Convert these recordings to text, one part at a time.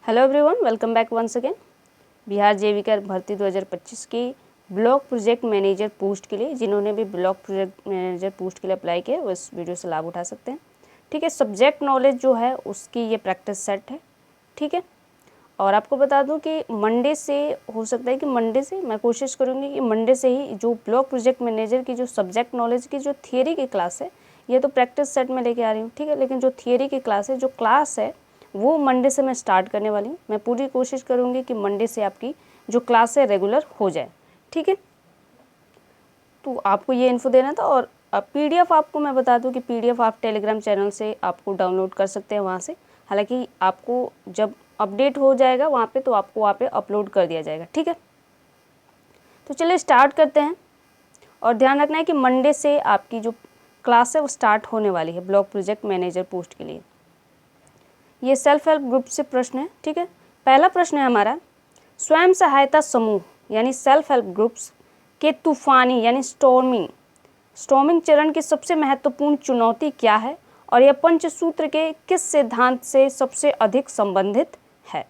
Hello everyone, welcome back once again. Bihar Jeevika भर्ती 2025 की block project manager post के लिए जिन्होंने भी ब्लॉक प्रोजेक्ट मैनेजर पोस्ट के लिए अप्लाई किया वो इस वीडियो से लाभ उठा सकते हैं। ठीक है, सब्जेक्ट नॉलेज जो है उसकी ये प्रैक्टिस सेट है। ठीक है, और आपको बता दूं कि मंडे से हो सकता है कि मंडे से मैं कोशिश करूँगी कि मंडे से ही जो ब्लॉक प्रोजेक्ट मैनेजर की जो सब्जेक्ट नॉलेज की जो थियरी की क्लास है ये तो प्रैक्टिस सेट में लेके आ रही हूँ। ठीक है, लेकिन जो थियरी की क्लास है, जो क्लास है वो मंडे से मैं स्टार्ट करने वाली हूँ। मैं पूरी कोशिश करूँगी कि मंडे से आपकी जो क्लास है रेगुलर हो जाए। ठीक है, तो आपको ये इन्फो देना था। और PDF आपको मैं बता दूँ कि PDF आप टेलीग्राम चैनल से आपको डाउनलोड कर सकते हैं वहाँ से। हालांकि आपको जब अपडेट हो जाएगा वहाँ पे तो आपको वहाँ पे अपलोड कर दिया जाएगा। ठीक है, तो चलिए स्टार्ट करते हैं। और ध्यान रखना है कि मंडे से आपकी जो क्लास है वो स्टार्ट होने वाली है ब्लॉक प्रोजेक्ट मैनेजर पोस्ट के लिए। ये सेल्फ हेल्प ग्रुप से प्रश्न है। ठीक है, पहला प्रश्न है हमारा, स्वयं सहायता समूह यानी सेल्फ हेल्प ग्रुप्स के तूफानी यानी स्टॉर्मिंग चरण की सबसे महत्वपूर्ण चुनौती क्या है और यह पंचसूत्र के किस सिद्धांत से सबसे अधिक संबंधित है।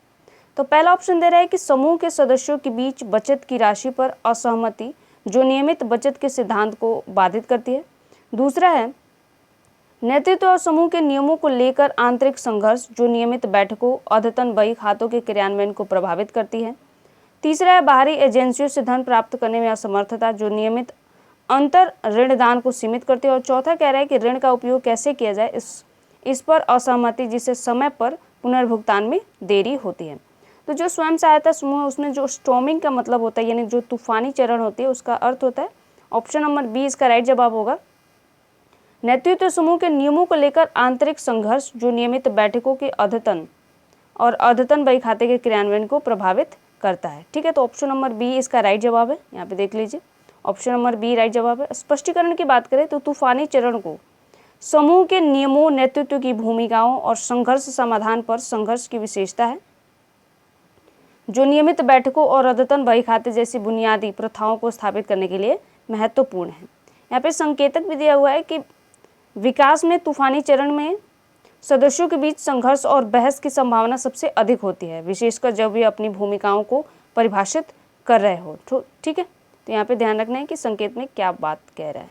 तो पहला ऑप्शन दे रहा है कि समूह के सदस्यों के बीच बचत की राशि पर असहमति जो नियमित बचत के सिद्धांत को बाधित करती है। दूसरा है नेतृत्व और समूह के नियमों को लेकर आंतरिक संघर्ष जो नियमित बैठकों अद्यतन बही खातों के क्रियान्वयन को प्रभावित करती है। तीसरा है बाहरी एजेंसियों से धन प्राप्त करने में असमर्थता जो नियमित अंतर ऋणदान को सीमित करती है। और चौथा कह रहा है कि ऋण का उपयोग कैसे किया जाए इस पर असहमति जिससे समय पर पुनर्भुगतान में देरी होती है। तो जो स्वयं सहायता समूह है उसमें जो स्टॉर्मिंग का मतलब होता है यानी जो तूफानी चरण होती है उसका अर्थ होता है ऑप्शन नंबर बी इसका राइट जवाब होगा। नेतृत्व समूह के नियमों को लेकर आंतरिक संघर्ष जो नियमित बैठकों के अद्यतन बही खाते के क्रियान्वयन को प्रभावित करता है। ठीक है, तो ऑप्शन नंबर बी इसका राइट जवाब है। यहाँ पे देख लीजिए, ऑप्शन नंबर बी राइट जवाब है। स्पष्टीकरण की बात करें तो तूफानी चरण को समूह के नियमों, नेतृत्व की भूमिकाओं और संघर्ष समाधान पर संघर्ष की विशेषता है जो नियमित बैठकों और अद्यतन बही खाते जैसी बुनियादी प्रथाओं को स्थापित करने के लिए महत्वपूर्ण है। यहाँ पे संकेतक भी दिया हुआ है कि विकास में तूफानी चरण में सदस्यों के बीच संघर्ष और बहस की संभावना सबसे अधिक होती है, विशेषकर जब वे अपनी भूमिकाओं को परिभाषित कर रहे हो। तो ठीक है, तो यहाँ पे ध्यान रखना है कि संकेत में क्या बात कह रहा है।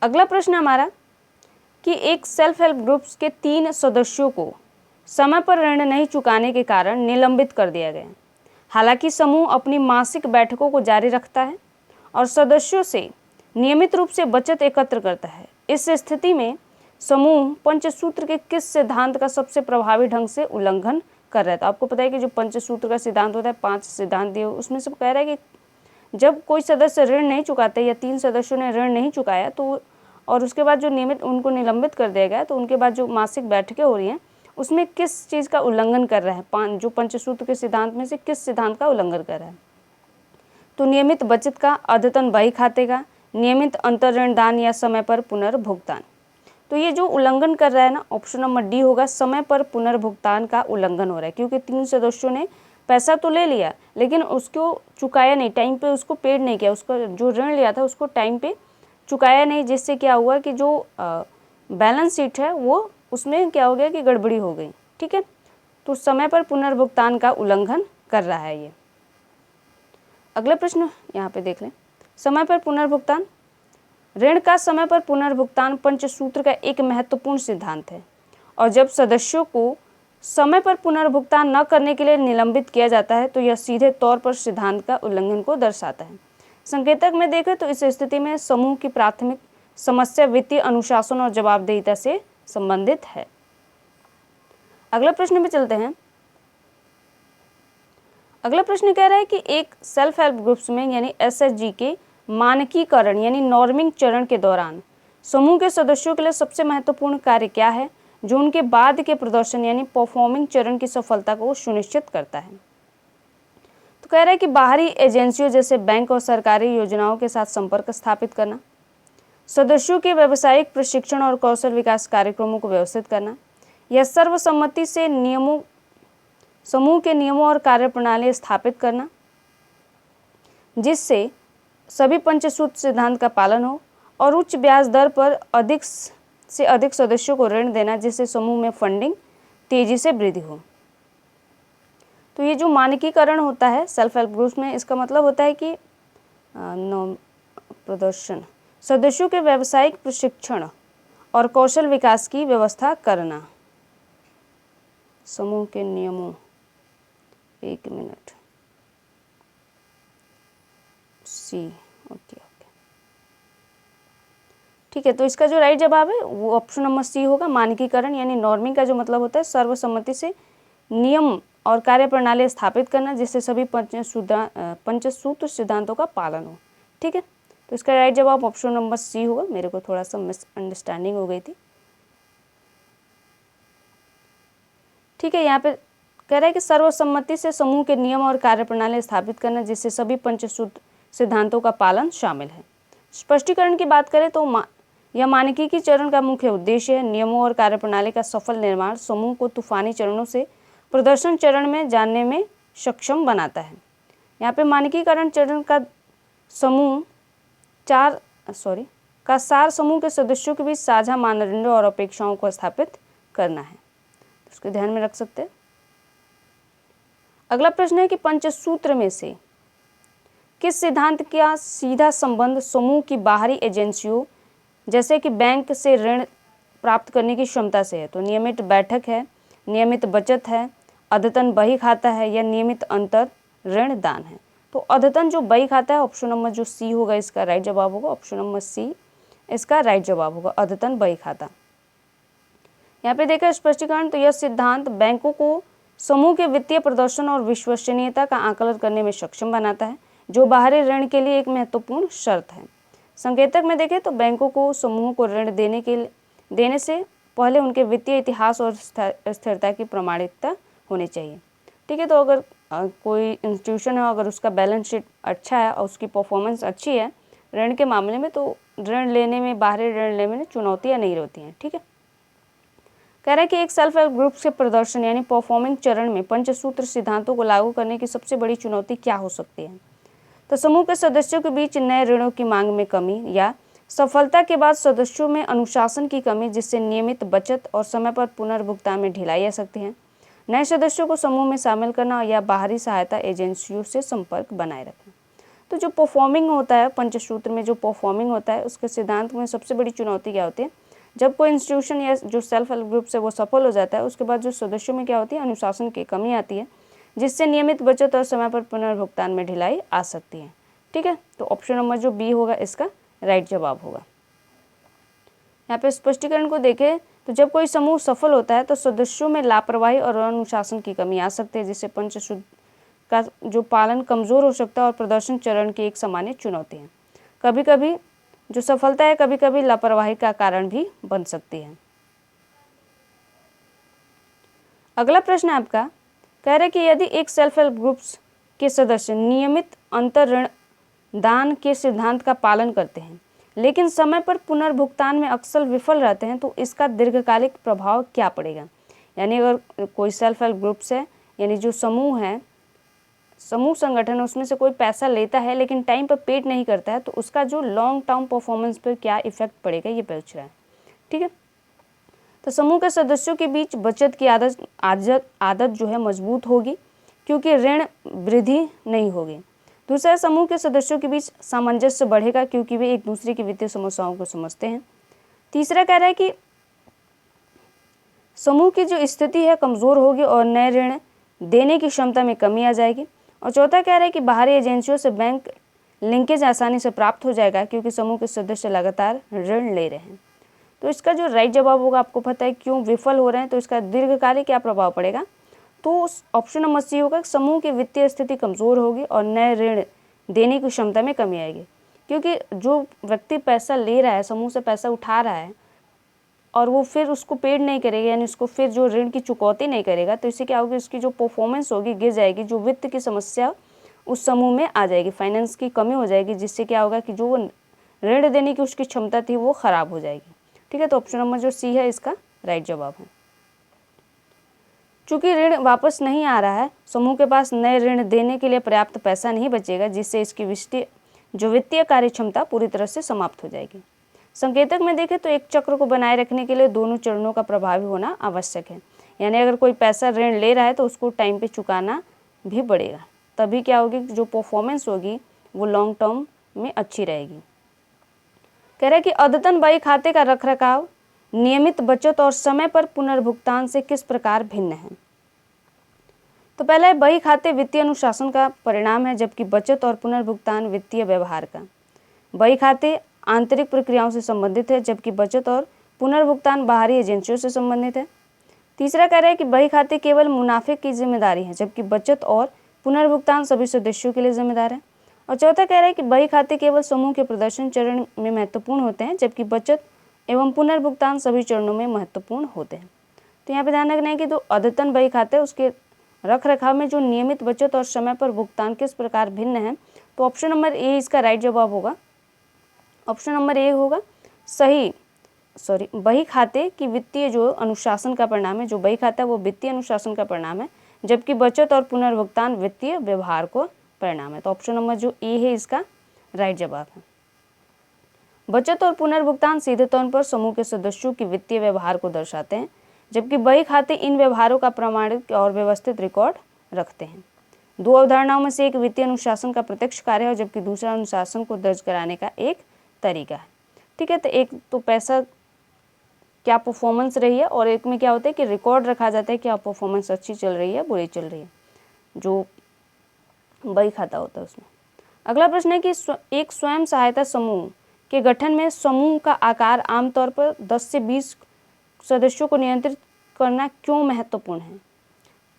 अगला प्रश्न हमारा कि एक सेल्फ हेल्प ग्रुप्स के 3 सदस्यों को समय पर ऋण नहीं चुकाने के कारण निलंबित कर दिया गया। हालांकि समूह अपनी मासिक बैठकों को जारी रखता है और सदस्यों से नियमित रूप से बचत एकत्र करता है। इस स्थिति में समूह पंचसूत्र के किस सिद्धांत का सबसे प्रभावी ढंग से उल्लंघन कर रहा है। तो आपको पता है कि जो पंचसूत्र का सिद्धांत होता है 5 सिद्धांत दिए, उसमें से कह रहा है कि जब कोई सदस्य ऋण नहीं चुकाते या 3 सदस्यों ने ऋण नहीं चुकाया तो और उसके बाद जो नियमित उनको निलंबित कर दिया गया तो उनके बाद जो मासिक बैठकें हो रही हैं उसमें किस चीज़ का उल्लंघन कर रहा है, जो पंचसूत्र के सिद्धांत में से किस सिद्धांत का उल्लंघन कर रहा है। तो नियमित बचत का, अद्यतन बही खाते का, नियमित अंतर ऋणदान या समय पर पुनर्भुगतान। तो ये जो उल्लंघन कर रहा है ना, ऑप्शन नंबर डी होगा, समय पर पुनर्भुगतान का उल्लंघन हो रहा है। क्योंकि 3 सदस्यों ने पैसा तो ले लिया लेकिन उसको चुकाया नहीं, टाइम पे उसको पेड नहीं किया, उसका जो ऋण लिया था उसको टाइम पे चुकाया नहीं, जिससे क्या हुआ कि जो बैलेंस शीट है वो उसमें क्या हो गया कि गड़बड़ी हो गई। ठीक है, तो समय पर पुनर्भुगतान का उल्लंघन कर रहा है ये। अगला प्रश्न यहाँ पे देख लें, समय पर पुनर्भुगतान। ऋण का समय पर पुनर्भुगतान पंचसूत्र का एक महत्वपूर्ण सिद्धांत है और जब सदस्यों को समय पर पुनर्भुगतान न करने के लिए निलंबित किया जाता है तो यह सीधे तौर पर सिद्धांत का उल्लंघन को दर्शाता है। संकेतक में देखें तो इस स्थिति में समूह की प्राथमिक समस्या वित्तीय अनुशासन और जवाबदेहिता से संबंधित है। अगला प्रश्न में चलते हैं। अगला प्रश्न कह रहा है कि एक सेल्फ हेल्प ग्रुप्स में यानी SHG के मानकीकरण यानी नॉर्मिंग चरण के दौरान समूह के सदस्यों के लिए सबसे महत्वपूर्ण कार्य क्या है जो उनके बाद के प्रदर्शन यानी परफॉर्मिंग चरण की सफलता को सुनिश्चित करता है। तो कह रहा है कि बाहरी एजेंसियों जैसे बैंक और सरकारी योजनाओं के साथ संपर्क स्थापित करना, सदस्यों के व्यावसायिक प्रशिक्षण और कौशल विकास कार्यक्रमों को व्यवस्थित करना, यह सर्वसम्मति से समूह के नियमों और कार्यप्रणाली स्थापित करना जिससे सभी पंचसूत्र सिद्धांत का पालन हो और उच्च ब्याज दर पर अधिक से अधिक सदस्यों को ऋण देना जिससे समूह में फंडिंग तेजी से वृद्धि हो। तो ये जो मानकीकरण होता है सेल्फ हेल्प ग्रुप्स में, इसका मतलब होता है कि प्रदर्शन, सदस्यों के व्यावसायिक प्रशिक्षण और कौशल विकास की व्यवस्था करना। समूह के नियमों, एक मिनट, सी, ओके, ठीक है। तो इसका जो राइट जवाब है वो ऑप्शन नंबर सी होगा। मानकीकरण यानी नॉर्मिंग का जो मतलब होता है सर्वसम्मति से नियम और कार्यप्रणाली स्थापित करना जिससे सभी पंचसूत्र सिद्धांतों का पालन हो। ठीक है, तो इसका राइट जवाब ऑप्शन नंबर सी होगा। मेरे को थोड़ा सा मिसअंडरस्टैंडिंग हो गई थी। ठीक है, यहाँ पे कह रहा है कि सर्वसम्मति से समूह के नियम और कार्यप्रणाली स्थापित करना जिससे सभी पंचसूत्र सिद्धांतों का पालन शामिल है। स्पष्टीकरण की बात करें तो यह मानकीकरण का मुख्य उद्देश्य है नियमों और कार्यप्रणाली का सफल निर्माण समूह को तूफानी चरणों से प्रदर्शन चरण में जाने में सक्षम बनाता है। यहाँ पे मानकीकरण चरण का सार समूह के सदस्यों के बीच साझा मानदंडों और अपेक्षाओं को स्थापित करना है। इसको ध्यान में रख सकते हैं। अगला प्रश्न है कि पंचसूत्र में से किस सिद्धांत का सीधा संबंध समूह की बाहरी एजेंसियों जैसे कि बैंक से ऋण प्राप्त करने की क्षमता से है? तो नियमित बैठक है, नियमित बचत है, अद्यतन बही खाता है या नियमित अंतर ऋण दान है? तो अद्यतन जो बही खाता है, ऑप्शन नंबर जो सी होगा इसका राइट जवाब होगा। ऑप्शन नंबर सी इसका राइट जवाब होगा, अद्यतन बही खाता। यहाँ पे देखा स्पष्टीकरण, तो यह सिद्धांत बैंकों को समूह के वित्तीय प्रदर्शन और विश्वसनीयता का आकलन करने में सक्षम बनाता है जो बाहरी ऋण के लिए एक महत्वपूर्ण शर्त है। संकेतक में देखें तो बैंकों को समूह को ऋण देने से पहले उनके वित्तीय इतिहास और स्थिरता की प्रमाणिकता होनी चाहिए। ठीक है, तो अगर कोई इंस्टीट्यूशन है, अगर उसका बैलेंस शीट अच्छा है और उसकी परफॉर्मेंस अच्छी है ऋण के मामले में, तो ऋण लेने में, बाहरी ऋण लेने में चुनौतियाँ नहीं रहती हैं। ठीक है, कह रहा है कि एक सेल्फ हेल्प ग्रुप के प्रदर्शन यानी परफॉर्मिंग चरण में पंचसूत्र सिद्धांतों को लागू करने की सबसे बड़ी चुनौती क्या हो सकती है? तो समूह के सदस्यों के बीच नए ऋणों की मांग में कमी या सफलता के बाद सदस्यों में अनुशासन की कमी जिससे नियमित बचत और समय पर पुनर्भुगतान में ढिलाई आ सकती है, नए सदस्यों को समूह में शामिल करना या बाहरी सहायता एजेंसियों से संपर्क बनाए रखना। तो जो परफॉर्मिंग होता है पंचसूत्र में, जो परफॉर्मिंग होता है उसके सिद्धांत में सबसे बड़ी चुनौती क्या होती है? जब कोई इंस्टीट्यूशन या जो सेल्फ हेल्प ग्रुप से वो सफल हो जाता है उसके बाद जो सदस्यों में क्या होती है? अनुशासन की कमी आती है जिससे नियमित बचत और समय पर पुनर्भुगतान में ढिलाई आ सकती है। ठीक है, तो ऑप्शन नंबर जो बी होगा इसका राइट जवाब होगा। यहाँ पे स्पष्टीकरण को देखें तो जब कोई समूह सफल होता है तो सदस्यों में लापरवाही और अनुशासन की कमी आ सकती है जिससे पंचसूत्र का जो पालन कमजोर हो सकता है और प्रदर्शन चरण की एक सामान्य चुनौती है। कभी कभी जो सफलता है कभी कभी लापरवाही का कारण भी बन सकती है। अगला प्रश्न आपका कह रहे कि यदि एक सेल्फ हेल्प ग्रुप्स के सदस्य नियमित अंतर ऋण दान के सिद्धांत का पालन करते हैं लेकिन समय पर पुनर्भुगतान में अक्सर विफल रहते हैं तो इसका दीर्घकालिक प्रभाव क्या पड़ेगा? यानी अगर कोई सेल्फ हेल्प ग्रुप्स है, यानी जो समूह है, समूह संगठन है, उसमें से कोई पैसा लेता है लेकिन टाइम पर पेड नहीं करता है तो उसका जो लॉन्ग टर्म परफॉर्मेंस पर क्या इफेक्ट पड़ेगा, ये पूछ रहा है। ठीक है, तो समूह के सदस्यों के बीच बचत की आदत जो है मजबूत होगी क्योंकि ऋण वृद्धि नहीं होगी। दूसरा, समूह के सदस्यों के बीच सामंजस्य बढ़ेगा क्योंकि वे एक दूसरे की वित्तीय समस्याओं को समझते हैं। तीसरा कह रहा है कि समूह की जो स्थिति है कमज़ोर होगी और नए ऋण देने की क्षमता में कमी आ जाएगी। और चौथा कह रहा है कि बाहरी एजेंसियों से बैंक लिंकेज आसानी से प्राप्त हो जाएगा क्योंकि समूह के सदस्य लगातार ऋण ले रहे हैं। तो इसका जो राइट जवाब होगा, आपको पता है क्यों विफल हो रहे हैं, तो इसका दीर्घकालिक क्या प्रभाव पड़ेगा? तो ऑप्शन नंबर सी होगा, समूह की वित्तीय स्थिति कमज़ोर होगी और नए ऋण देने की क्षमता में कमी आएगी क्योंकि जो व्यक्ति पैसा ले रहा है, समूह से पैसा उठा रहा है और वो फिर उसको पेड नहीं करेगा, यानी उसको फिर जो ऋण की चुकौती नहीं करेगा, तो इससे क्या होगी? उसकी जो परफॉर्मेंस होगी गिर जाएगी, जो वित्त की समस्या उस समूह में आ जाएगी, फाइनेंस की कमी हो जाएगी, जिससे क्या होगा कि जो ऋण देने की उसकी क्षमता थी वो खराब हो जाएगी। ठीक है, तो ऑप्शन नंबर जो सी है इसका राइट जवाब है। चूंकि ऋण वापस नहीं आ रहा है, समूह के पास नए ऋण देने के लिए पर्याप्त पैसा नहीं बचेगा जिससे इसकी वित्तीय कार्यक्षमता पूरी तरह से समाप्त हो जाएगी। संकेतक में देखें तो एक चक्र को बनाए रखने के लिए दोनों चरणों का प्रभावी होना आवश्यक है। यानी अगर कोई पैसा ऋण ले रहा है तो उसको टाइम पे चुकाना भी बढ़ेगा, तभी क्या होगी, जो परफॉर्मेंस होगी वो लॉन्ग टर्म में अच्छी रहेगी। कह रहा है कि अद्यतन बही खाते का रखरखाव नियमित बचत और समय पर पुनर्भुगतान से किस प्रकार भिन्न है। तो पहला है, बही खाते वित्तीय अनुशासन का परिणाम है, जबकि बचत और पुनर्भुगतान वित्तीय व्यवहार का। बही खाते आंतरिक प्रक्रियाओं से संबंधित है, जबकि बचत और पुनर्भुगतान बाहरी एजेंसियों से संबंधित है। तीसरा कह रहा है कि बही खाते केवल मुनाफे की जिम्मेदारी है, जबकि बचत और पुनर्भुगतान सभी सदस्यों के लिए जिम्मेदार है। और चौथा कह रहा है कि बही खाते केवल समूह के प्रदर्शन चरण में महत्वपूर्ण होते हैं, जबकि बचत एवं पुनर्भुगतान सभी चरणों में महत्वपूर्ण होते हैं। तो यहाँ पे ध्यान रखना है कि जो अद्यतन बही खाते हैं उसके रख रखाव में जो नियमित बचत और समय पर भुगतान किस प्रकार भिन्न है, तो ऑप्शन नंबर ए इसका राइट जवाब होगा। ऑप्शन नंबर ए होगा सही। बही खाते की वित्तीय जो अनुशासन का परिणाम है, जो बही खाता है वो वित्तीय अनुशासन का परिणाम है, जबकि बचत और पुनर्भुगतान वित्तीय व्यवहार को परिणाम है। तो ऑप्शन नंबर जो ए है इसका राइट जवाब है। बचत और पुनर्भुगतान सीधे तौर पर समूह के सदस्यों की वित्तीय व्यवहार को दर्शाते हैं, जबकि बही खाते इन व्यवहारों का प्रमाणित और व्यवस्थित रिकॉर्ड रखते हैं। दो अवधारणाओं में से एक वित्तीय अनुशासन का प्रत्यक्ष कार्य है, जबकि दूसरा अनुशासन को दर्ज कराने का एक तरीका है। ठीक है, तो एक तो पैसा क्या परफॉर्मेंस रही है, और एक में क्या होता है कि रिकॉर्ड रखा जाता है क्या परफॉर्मेंस अच्छी चल रही है बुरी चल रही है, जो बही खाता होता है उसमें। अगला प्रश्न है कि एक स्वयं सहायता समूह के गठन में समूह का आकार आमतौर पर 10 से 20 सदस्यों को नियंत्रित करना क्यों महत्वपूर्ण है।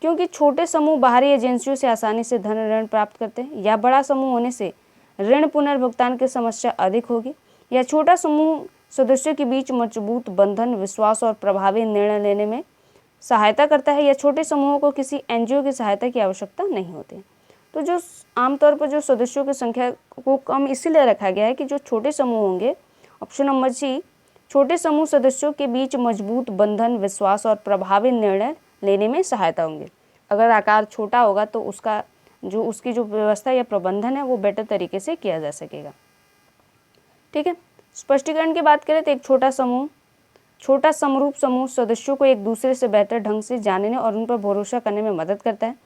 क्योंकि छोटे समूह बाहरी एजेंसियों से आसानी से धन ऋण प्राप्त करते हैं, या बड़ा समूह होने से ऋण पुनर्भुगतान की समस्या अधिक होगी, या छोटा समूह सदस्यों के बीच मजबूत बंधन, विश्वास और प्रभावी निर्णय लेने में सहायता करता है, या छोटे समूहों को किसी एनजीओ की सहायता की आवश्यकता नहीं होती। तो जो आमतौर पर जो सदस्यों की संख्या को कम इसीलिए रखा गया है कि जो छोटे समूह होंगे, ऑप्शन नंबर सी, छोटे समूह सदस्यों के बीच मजबूत बंधन, विश्वास और प्रभावी निर्णय लेने में सहायता होंगे। अगर आकार छोटा होगा तो उसकी जो व्यवस्था या प्रबंधन है वो बेटर तरीके से किया जा सकेगा। ठीक है, स्पष्टीकरण की बात करें तो एक छोटा समरूप समूह सदस्यों को एक दूसरे से बेहतर ढंग से जानने और उन पर भरोसा करने में मदद करता है,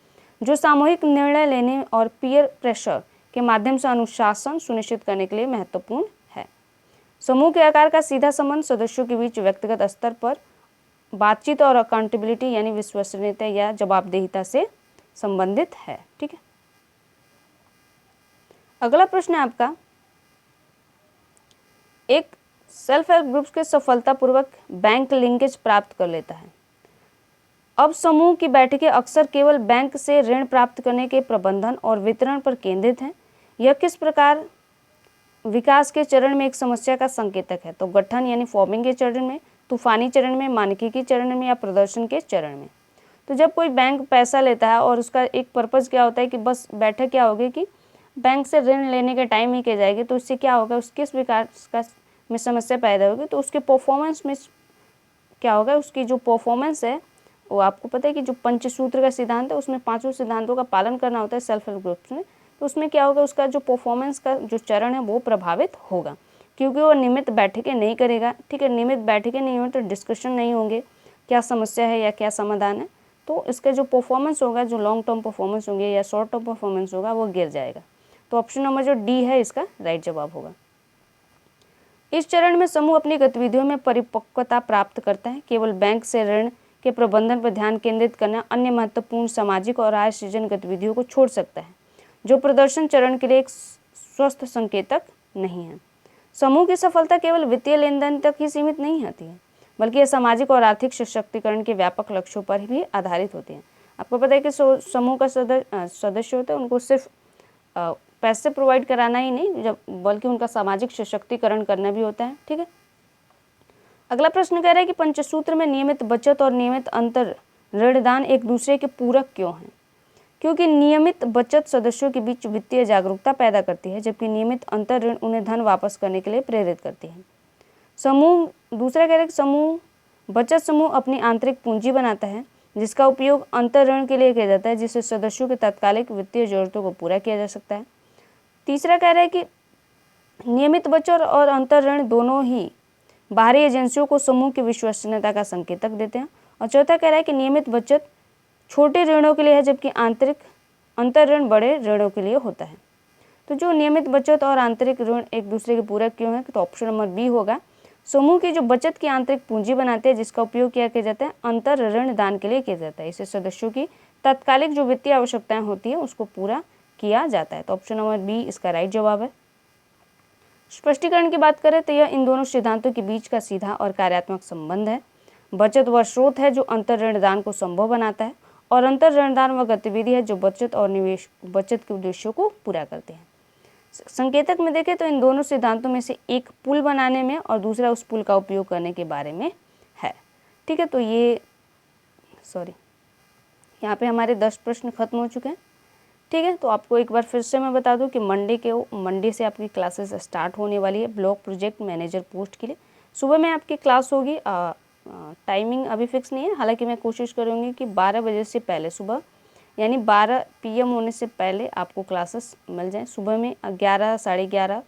जो सामूहिक निर्णय लेने और पीयर प्रेशर के माध्यम से अनुशासन सुनिश्चित करने के लिए महत्वपूर्ण है। समूह के आकार का सीधा संबंध सदस्यों के बीच व्यक्तिगत स्तर पर बातचीत और अकाउंटेबिलिटी यानी विश्वसनीयता या जवाबदेहिता से संबंधित है। ठीक है, अगला प्रश्न है आपका, एक सेल्फ हेल्प ग्रुप के सफलतापूर्वक बैंक लिंकेज प्राप्त कर लेता है। अब समूह की बैठकें अक्सर केवल बैंक से ऋण प्राप्त करने के प्रबंधन और वितरण पर केंद्रित हैं। यह किस प्रकार विकास के चरण में एक समस्या का संकेतक है। तो गठन यानी फॉर्मिंग के चरण में, तूफानी चरण में, मानकीय चरण में, या प्रदर्शन के चरण में। तो जब कोई बैंक पैसा लेता है और उसका एक पर्पज़ क्या होता है कि बस बैठक क्या होगी कि बैंक से ऋण लेने के टाइम ही की जाएगी, तो इससे क्या होगा, उसके विकास का में समस्या पैदा होगी, तो उसके परफॉर्मेंस में क्या होगा, उसकी जो परफॉर्मेंस है वो आपको पता है कि जो पंचसूत्र का सिद्धांत है उसमें 5 सिद्धांतों का पालन करना होता है सेल्फ हेल्प ग्रुप्स में। तो उसमें क्या होगा, उसका जो परफॉर्मेंस का जो चरण है वो प्रभावित होगा, क्योंकि वो नियमित बैठकें नहीं करेगा। ठीक है, नियमित बैठकें नहीं हो तो डिस्कशन नहीं होंगे क्या समस्या है या क्या समाधान है, तो इसका जो परफॉर्मेंस होगा, जो लॉन्ग टर्म परफॉर्मेंस होंगे या शॉर्ट टर्म परफॉर्मेंस होगा, वो गिर जाएगा। तो ऑप्शन नंबर जो डी है इसका राइट जवाब होगा। इस चरण में समूह अपनी गतिविधियों में परिपक्वता प्राप्त करता है। केवल बैंक से ऋण के प्रबंधन पर ध्यान केंद्रित करना अन्य महत्वपूर्ण सामाजिक और आय सृजन गतिविधियों को छोड़ सकता है, जो प्रदर्शन चरण के लिए एक स्वस्थ संकेतक नहीं है। समूह की सफलता केवल वित्तीय लेन देन तक ही सीमित नहीं होती है, बल्कि यह सामाजिक और आर्थिक सशक्तिकरण के व्यापक लक्ष्यों पर भी आधारित होती है। आपको पता है कि समूह का सदस्य होता है, उनको सिर्फ पैसे प्रोवाइड कराना ही नहीं, बल्कि उनका सामाजिक सशक्तिकरण करना भी होता है। ठीक है, अगला प्रश्न कह रहा है कि पंचसूत्र में नियमित बचत और नियमित अंतर ऋणदान एक दूसरे के पूरक क्यों हैं। क्योंकि नियमित बचत सदस्यों के बीच वित्तीय जागरूकता पैदा करती है, जबकि नियमित अंतर ऋण उन्हें धन वापस करने के लिए प्रेरित करती है। दूसरा कह रहा है कि बचत समूह अपनी आंतरिक पूंजी बनाता है, जिसका उपयोग अंतर ऋण के लिए किया जाता है, जिससे सदस्यों की तात्कालिक वित्तीय जरूरतों को पूरा किया जा सकता है। तीसरा कह रहा है कि नियमित बचत और अंतर ऋण दोनों ही बाहरी एजेंसियों को समूह की विश्वसनीयता का संकेतक देते हैं। और चौथा कह रहा है कि नियमित बचत छोटे ऋणों के लिए है, जबकि आंतरिक अंतर ऋण बड़े ऋणों के लिए होता है। तो जो नियमित बचत और आंतरिक ऋण एक दूसरे के पूरक क्यों है, तो ऑप्शन नंबर बी होगा। समूह की जो बचत की आंतरिक पूंजी बनाते हैं जिसका उपयोग किया जाता है अंतर ऋण दान के लिए किया जाता है। इससे सदस्यों की तात्कालिक जो वित्तीय आवश्यकताएं होती है उसको पूरा किया जाता है। तो ऑप्शन नंबर बी इसका राइट जवाब है। स्पष्टीकरण की बात करें तो यह इन दोनों सिद्धांतों के बीच का सीधा और कार्यात्मक संबंध है। बचत वह स्रोत है जो अंतर ऋण दान को संभव बनाता है और अंतर ऋण दान वह गतिविधि है जो बचत और निवेश बचत के उद्देश्यों को पूरा करते हैं। संकेतक में देखें तो इन दोनों सिद्धांतों में से एक पुल बनाने में और दूसरा उस पुल का उपयोग करने के बारे में है। ठीक है, तो ये यहाँ पे हमारे 10 प्रश्न खत्म हो चुके हैं। ठीक है, तो आपको एक बार फिर से मैं बता दूं कि मंडे से आपकी क्लासेस स्टार्ट होने वाली है ब्लॉक प्रोजेक्ट मैनेजर पोस्ट के लिए। सुबह में आपकी क्लास होगी, टाइमिंग अभी फिक्स नहीं है, हालांकि मैं कोशिश करूँगी कि 12 बजे से पहले सुबह यानी 12 PM होने से पहले आपको क्लासेस मिल जाएं। सुबह में 11, 11:30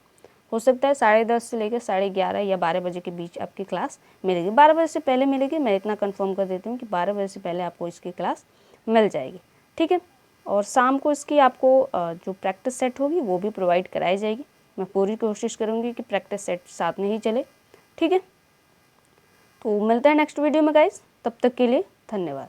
हो सकता है, 10:30 से लेकर 11:30 या 12 बजे के बीच आपकी क्लास मिलेगी। 12 बजे से पहले मिलेगी, मैं इतना कंफर्म कर देती हूँ कि 12 बजे से पहले आपको इसकी क्लास मिल जाएगी। ठीक है, और शाम को इसकी आपको जो प्रैक्टिस सेट होगी वो भी प्रोवाइड कराई जाएगी। मैं पूरी कोशिश करूँगी कि प्रैक्टिस सेट साथ में ही चले। ठीक है, तो मिलते हैं नेक्स्ट वीडियो में गाइस, तब तक के लिए धन्यवाद।